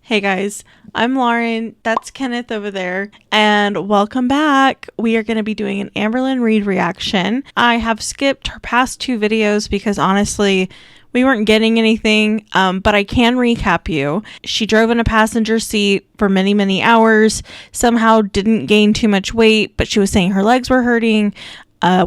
Hey guys, I'm Lauren, that's Kenneth over there, and welcome back. We are going to be doing an Amberlynn read reaction. I have skipped her past two videos because honestly, we weren't getting anything, but I can recap you. She drove in a passenger seat for many, many hours, somehow didn't gain too much weight, but she was saying her legs were hurting.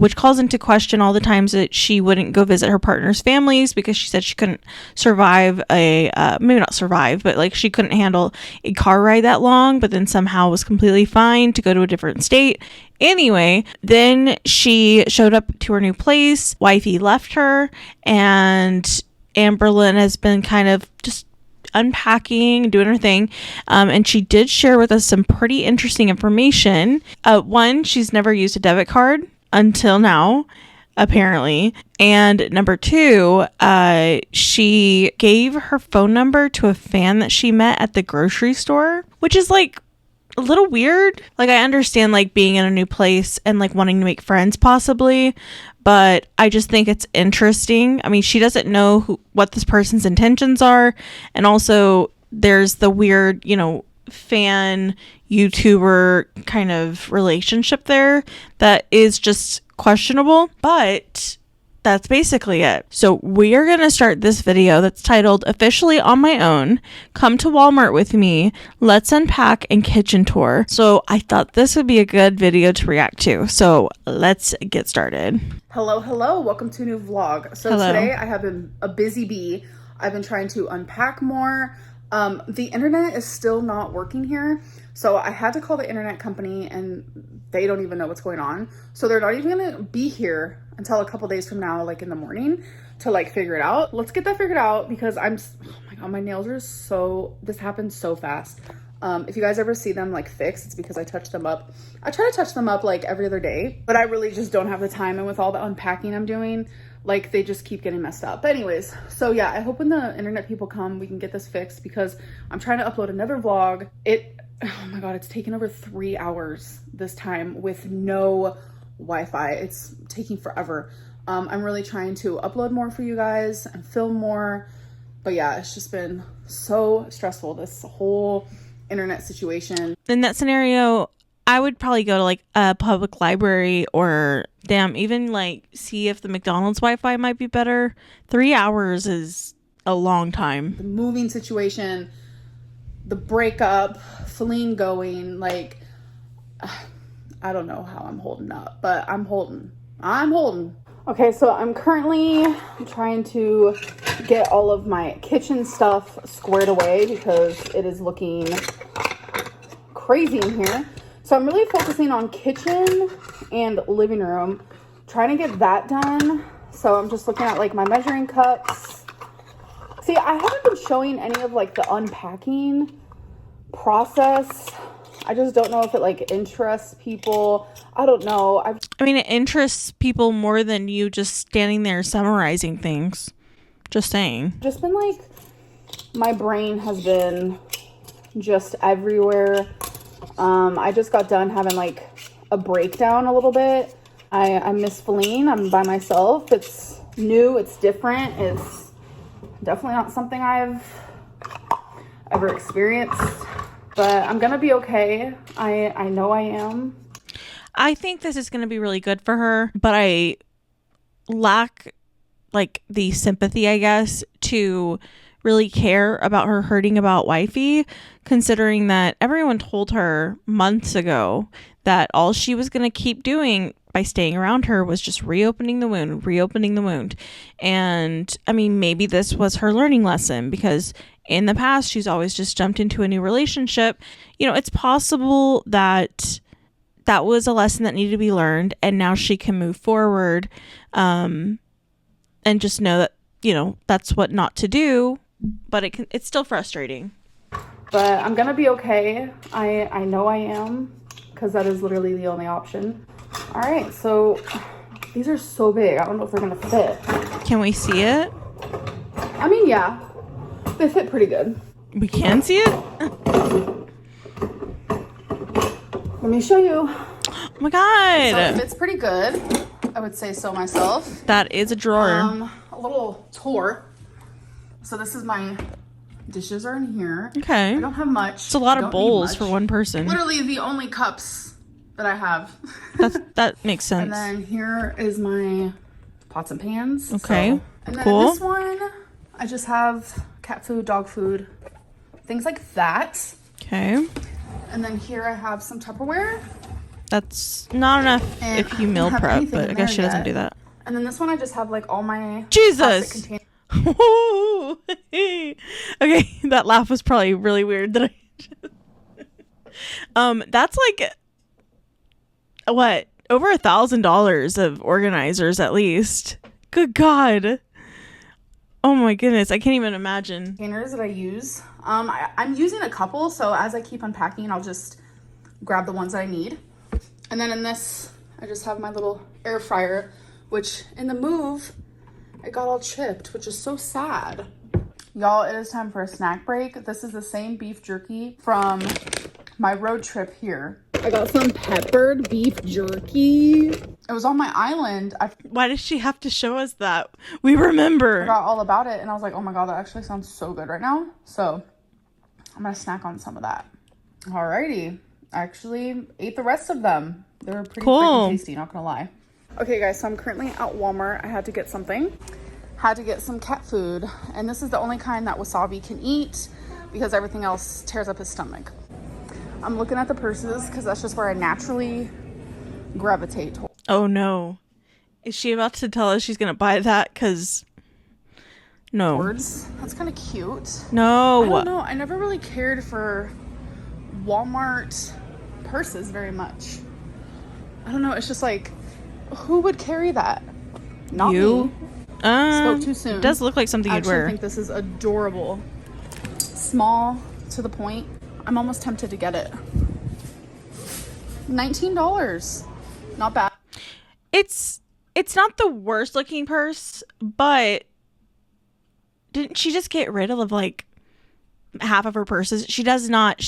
Which calls into question all the times that she wouldn't go visit her partner's families because she said she couldn't survive maybe not survive, but like she couldn't handle a car ride that long, but then somehow was completely fine to go to a different state. Anyway, then she showed up to her new place. Wifey left her, and Amberlynn has been kind of just unpacking, doing her thing, and she did share with us some pretty interesting information. One, she's never used a debit card until now, apparently, and number two, she gave her phone number to a fan that she met at the grocery store, which is like a little weird. Like, I understand like being in a new place and like wanting to make friends possibly, but I just think it's interesting. I mean, she doesn't know what this person's intentions are, and also there's the weird, fan YouTuber kind of relationship there that is just questionable, but that's basically it. So we are going to start this video that's titled Officially on My Own, Come to Walmart with Me, Let's Unpack and Kitchen Tour. So I thought this would be a good video to react to. So let's get started. Hello, welcome to a new vlog. So Hello. Today I have been a busy bee. I've been trying to unpack more. The internet is still not working here, so I had to call the internet company and they don't even know what's going on. So they're not even gonna be here until a couple days from now, like in the morning, to like figure it out. Let's get that figured out because oh my god, my nails are this happened so fast. If you guys ever see them like fixed, it's because I touch them up. I try to touch them up like every other day, but I really just don't have the time, and with all the unpacking I'm doing, like they just keep getting messed up. But anyways, so yeah, I hope when the internet people come, we can get this fixed because I'm trying to upload another vlog. Oh my god, it's taken over 3 hours this time with no Wi-Fi. It's taking forever. I'm really trying to upload more for you guys and film more, but yeah, it's just been so stressful, this whole internet situation. In that scenario, I would probably go to like a public library or even like see if the McDonald's Wi-Fi might be better. 3 hours is a long time. The moving situation, the breakup, Feline going, like, I don't know how I'm holding up, but I'm holding. Okay, so I'm currently trying to get all of my kitchen stuff squared away because it is looking crazy in here. So I'm really focusing on kitchen and living room, trying to get that done. So I'm just looking at like my measuring cups. See, I haven't been showing any of like the unpacking process. I just don't know if it like interests people. I don't know. I mean, it interests people more than you just standing there summarizing things. Just saying. Just been like, my brain has been just everywhere. I just got done having like a breakdown a little bit. I miss Feline. I'm by myself. It's new. It's different. It's definitely not something I've ever experienced, but I'm gonna be okay. I know I am. I think this is going to be really good for her, but I lack like the sympathy, I guess, to really care about her hurting about wifey, considering that everyone told her months ago that all she was going to keep doing by staying around her was just reopening the wound. And I mean, maybe this was her learning lesson because in the past she's always just jumped into a new relationship. It's possible that that was a lesson that needed to be learned, and now she can move forward and just know that that's what not to do. But it's still frustrating. But I'm gonna be okay. I know I am, because that is literally the only option. All right, so these are so big. I don't know if they're gonna fit. Can we see it? I mean, yeah, they fit pretty good. We can see it? Let me show you. Oh my god. So it fits pretty good. I would say so myself. That is a drawer. A little tour. So this is my Dishes are in here. Okay. I don't have much. It's a lot of bowls for one person. Literally the only cups that I have. That makes sense. And then here is my pots and pans. Okay. So, and then cool. this one, I just have cat food, dog food, things like that. Okay. And then here I have some Tupperware. That's not enough And if you meal prep, but I guess she doesn't do that. And then this one I just have like all my Jesus. Okay, that laugh was probably really weird. That that's like what, over $1,000 of organizers at least. Good God. Oh my goodness, I can't even imagine. Containers that I use. I'm using a couple, so as I keep unpacking, I'll just grab the ones that I need. And then in this, I just have my little air fryer, which in the move, it got all chipped, which is so sad. Y'all, it is time for a snack break. This is the same beef jerky from my road trip here. I got some peppered beef jerky. It was on my island. Why does she have to show us that? We remember. I forgot all about it, and I was like, oh my God, that actually sounds so good right now. So I'm gonna snack on some of that. Alrighty. I actually ate the rest of them. They were pretty freaking tasty, not gonna lie. Okay guys, so I'm currently at Walmart. I had to get something. Had to get some cat food. And this is the only kind that Wasabi can eat because everything else tears up his stomach. I'm looking at the purses because that's just where I naturally gravitate towards. Oh no. Is she about to tell us she's gonna buy that? Because no. That's kind of cute. No. I don't know. I never really cared for Walmart purses very much. I don't know. It's just like, who would carry that? Not you. Me. Spoke too soon. It does look like something you'd wear. I think this is adorable. Small to the point. I'm almost tempted to get it. $19. Not bad. It's not the worst looking purse, but didn't she just get rid of like half of her purses? She does not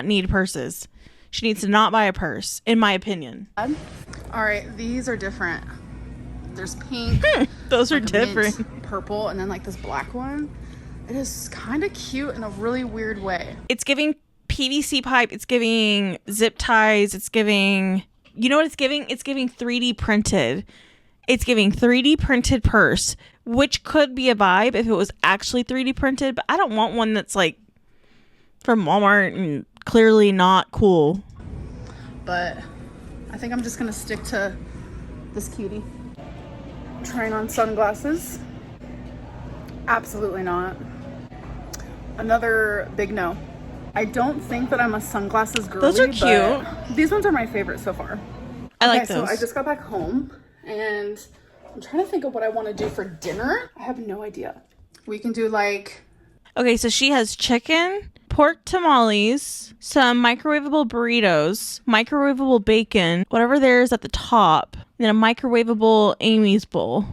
need purses. She needs to not buy a purse, in my opinion. All right, these are different. There's pink. Those are like different. Mint, purple, and then like this black one. It is kind of cute in a really weird way. It's giving PVC pipe. It's giving zip ties. It's giving, you know what it's giving? It's giving 3D printed. It's giving 3D printed purse, which could be a vibe if it was actually 3D printed, but I don't want one that's like from Walmart and clearly not cool. But I think I'm just gonna stick to this cutie. Trying on sunglasses. Absolutely not. Another big no. I don't think that I'm a sunglasses girly. Those are cute. But these ones are my favorite so far. I like those. So I just got back home and I'm trying to think of what I want to do for dinner. I have no idea. We can do like... Okay, so she has chicken, pork tamales, some microwavable burritos, microwavable bacon, whatever there is at the top, and then a microwavable Amy's bowl.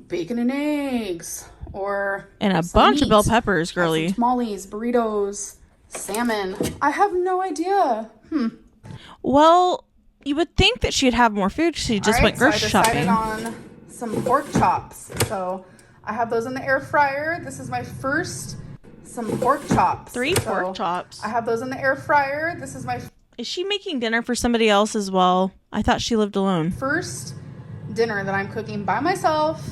Bacon and eggs. Or... And a bunch of bell peppers, girly. Some tamales, burritos, salmon. I have no idea. Well, you would think that she'd have more food. She just went grocery shopping. I decided on some pork chops. So I have those in the air fryer. This is my first... Some pork chops. 3 pork chops. I have those in the air fryer. This is my... Is she making dinner for somebody else as well? I thought she lived alone. First dinner that I'm cooking by myself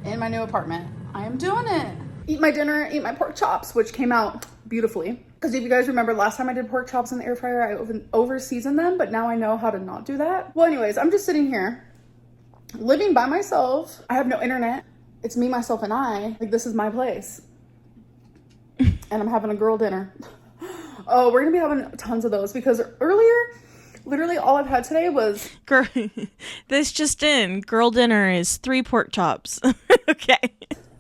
in my new apartment. I am doing it. Eat my dinner, eat my pork chops, which came out beautifully. Because if you guys remember last time I did pork chops in the air fryer, I over-seasoned them, but now I know how to not do that. Well, anyways, I'm just sitting here living by myself. I have no internet. It's me, myself, and I. Like, this is my place. And I'm having a girl dinner. Oh, we're gonna be having tons of those because earlier, literally all I've had today was... Girl, this just in. Girl dinner is 3 pork chops. Okay.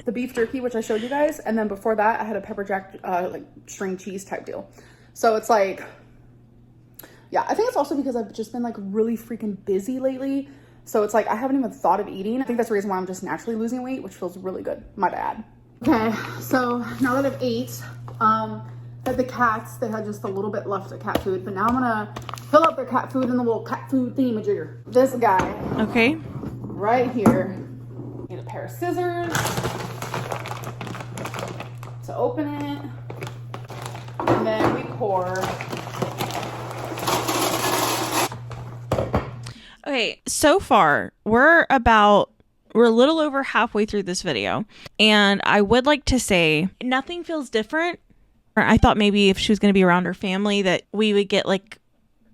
The beef jerky, which I showed you guys. And then before that, I had a pepper jack, like string cheese type deal. So it's like... Yeah, I think it's also because I've just been like really freaking busy lately. So it's like I haven't even thought of eating. I think that's the reason why I'm just naturally losing weight, which feels really good. Might add. Okay, so now that I've ate, the cats, they had just a little bit left of cat food, but now I'm gonna fill up their cat food in the little cat food thingamajigger. This guy. Okay. Right here. Need a pair of scissors to open it. decor. Okay, so far, we're a little over halfway through this video, and I would like to say nothing feels different. I thought maybe if she was going to be around her family that we would get like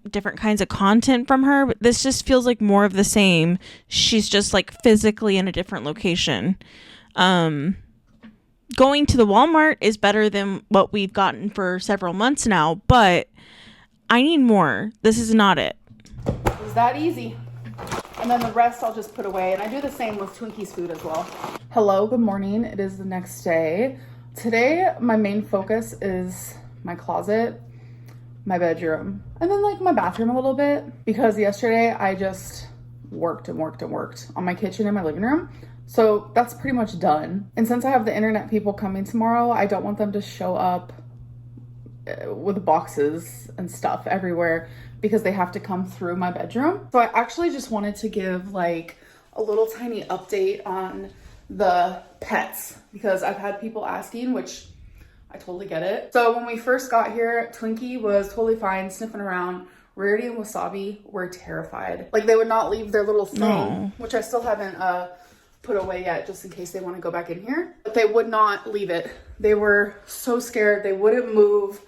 different kinds of content from her, but this just feels like more of the same. She's just like physically in a different location. Going to the Walmart is better than what we've gotten for several months now, but I need more. This is not it. It's that easy. And then the rest I'll just put away. And I do the same with Twinkie's food as well. Hello, good morning. It is the next day. Today, my main focus is my closet, my bedroom, and then like my bathroom a little bit. Because yesterday I just worked on my kitchen and my living room. So that's pretty much done. And since I have the internet people coming tomorrow, I don't want them to show up with boxes and stuff everywhere because they have to come through my bedroom. So I actually just wanted to give like a little tiny update on the pets because I've had people asking, which I totally get it. So when we first got here, Twinkie was totally fine, sniffing around. Rarity and Wasabi were terrified. Like they would not leave their little thing, which I still haven't put away yet just in case they want to go back in here. But they would not leave it. They were so scared. They wouldn't move.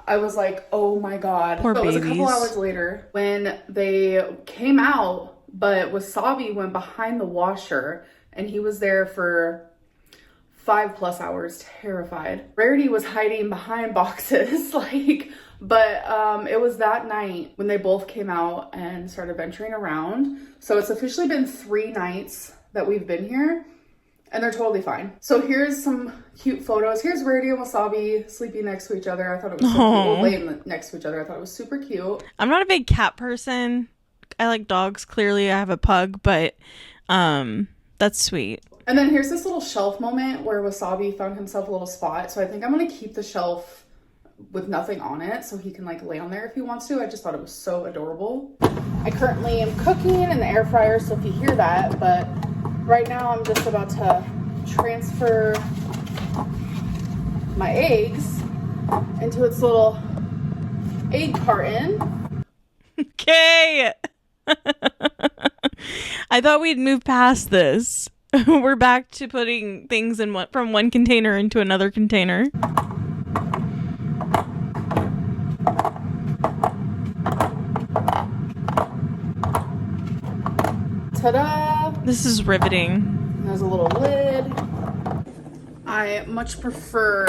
I was like, oh my God. Poor so it was babies. a couple hours later when they came out, but Wasabi went behind the washer and he was there for 5+ hours, terrified. Rarity was hiding behind boxes, but it was that night when they both came out and started venturing around. So it's officially been 3 nights that we've been here and they're totally fine. So here's some cute photos. Here's Rarity and Wasabi sleeping next to each other. I thought it was so cute. Well, laying next to each other. I thought it was super cute. I'm not a big cat person. I like dogs. Clearly I have a pug, but that's sweet. And then here's this little shelf moment where Wasabi found himself a little spot. So I think I'm going to keep the shelf with nothing on it so he can like lay on there if he wants to. I just thought it was so adorable. I currently am cooking in the air fryer, so if you hear that, but right now I'm just about to transfer my eggs into its little egg carton. Okay. I thought we'd move past this. We're back to putting things from one container into another container. Ta-da! This is riveting. There's a little lid. I much prefer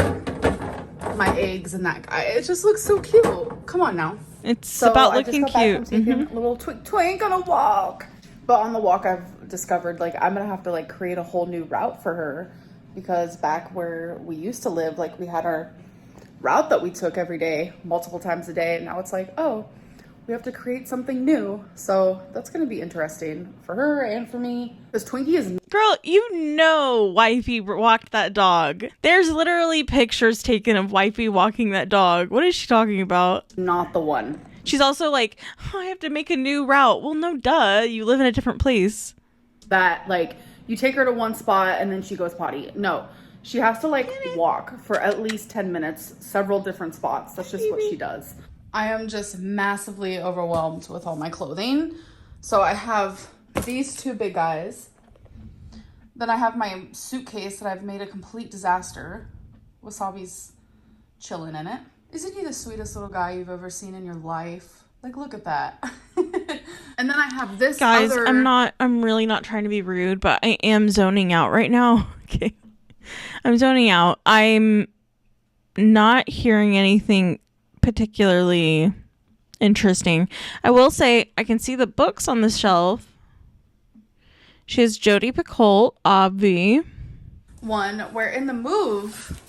my eggs in that guy. It just looks so cute. Come on now. It's about looking cute. A little twink on a walk. But on the walk, I've discovered like I'm gonna have to like create a whole new route for her because back where we used to live, like we had our route that we took every day, multiple times a day, and now it's like, oh, we have to create something new. So that's gonna be interesting for her and for me. Because Twinkie is Girl, you know Wifey walked that dog. There's literally pictures taken of Wifey walking that dog. What is she talking about? not the one. She's also like, oh, I have to make a new route. Well, no, duh. You live in a different place. That like you take her to one spot and then she goes potty. No, she has to like walk for at least 10 minutes, several different spots. That's just what she does. I am just massively overwhelmed with all my clothing. So I have these 2 big guys. Then I have my suitcase that I've made a complete disaster. Wasabi's chilling in it. Isn't he the sweetest little guy you've ever seen in your life? Like, look at that. And then I have this Guys, I'm really not trying to be rude, but I am zoning out right now. Okay. I'm zoning out. I'm not hearing anything particularly interesting. I will say I can see the books on the shelf. She has Jodi Picoult, Obvi. one where in the move,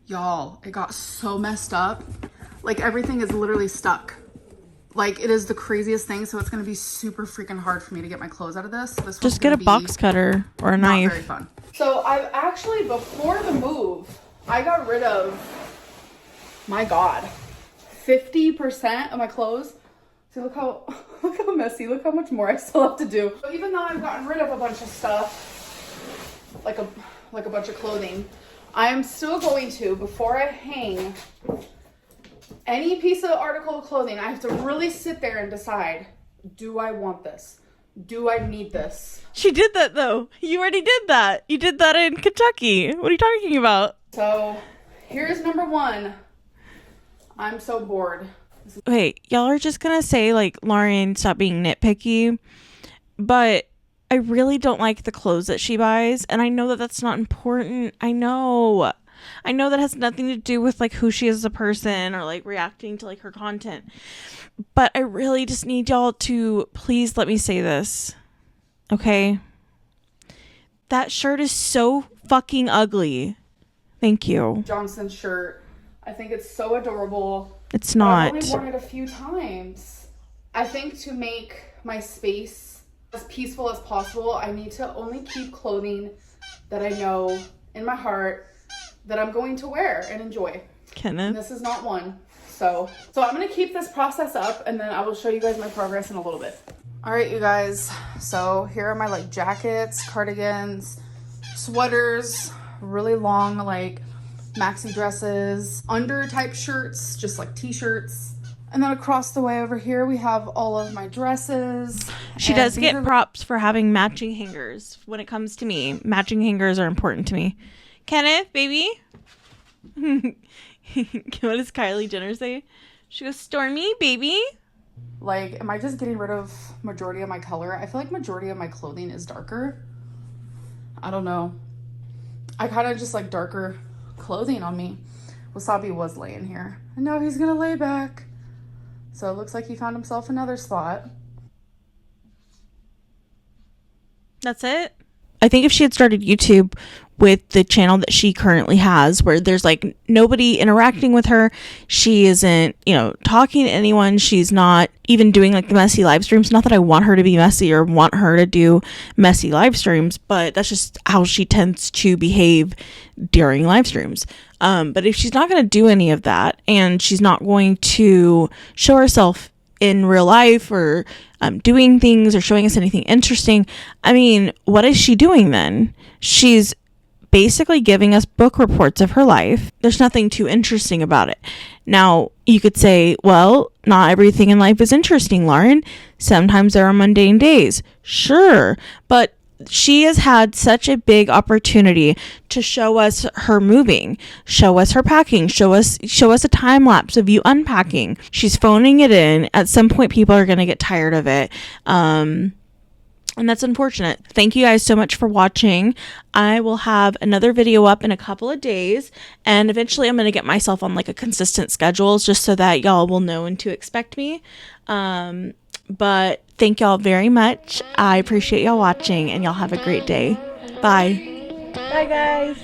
y'all, it got so messed up. Like everything is literally stuck. Like it is the craziest thing. So it's going to be super freaking hard for me to get my clothes out of this. Just get a box cutter or a knife. Not very fun. So I've actually, before the move, I got rid of, my God, 50% of my clothes. See, look how messy, look how much more I still have to do. But even though I've gotten rid of a bunch of stuff, like a bunch of clothing, I am still going to, before I hang any piece of article of clothing, I have to really sit there and decide, do I want this? Do I need this? She did that though. You already did that. You did that in Kentucky. What are you talking about? So here's number one. I'm so bored. Wait, y'all are just gonna say like, Lauren, stop being nitpicky, but I really don't like the clothes that she buys, and I know that that's not important. I know that has nothing to do with like who she is as a person or like reacting to like her content, but I really just need y'all to please let me say this, okay? That shirt is so fucking ugly. Thank you. Johnson shirt. I think it's so adorable. It's not. I've only worn it a few times. I think to make my space as peaceful as possible, I need to only keep clothing that I know in my heart that I'm going to wear and enjoy. Kenneth. And this is not one. So I'm going to keep this process up, and then I will show you guys my progress in a little bit. All right, you guys. So here are my like jackets, cardigans, sweaters, really long like maxi dresses, under type shirts, just like t-shirts. And then across the way over here, we have all of my dresses. She does get props for having matching hangers. When it comes to me, matching hangers are important to me. Kenneth, baby. What does Kylie Jenner say? She goes, Stormy, baby. Like, am I just getting rid of majority of my color? I feel like majority of my clothing is darker. I don't know. I kind of just like darker clothing on me. Wasabi was laying here. And now he's gonna lay back. So it looks like he found himself another spot. That's it? I think if she had started YouTube with the channel that she currently has, where there's like nobody interacting with her, she isn't, talking to anyone, she's not even doing like the messy live streams. Not that I want her to be messy or want her to do messy live streams, but that's just how she tends to behave during live streams. But if she's not going to do any of that, and she's not going to show herself in real life or doing things or showing us anything interesting, I mean, what is she doing then? She's basically giving us book reports of her life. There's nothing too interesting about it. Now, you could say, well, not everything in life is interesting, Lauren. Sometimes there are mundane days. Sure, but she has had such a big opportunity to show us her moving, show us her packing, show us a time lapse of you unpacking. She's phoning it in. At some point, people are going to get tired of it. And that's unfortunate. Thank you guys so much for watching. I will have another video up in a couple of days, and eventually I'm going to get myself on like a consistent schedule just so that y'all will know when to expect me. But thank y'all very much. I appreciate y'all watching, and y'all have a great day. Bye. Bye, guys.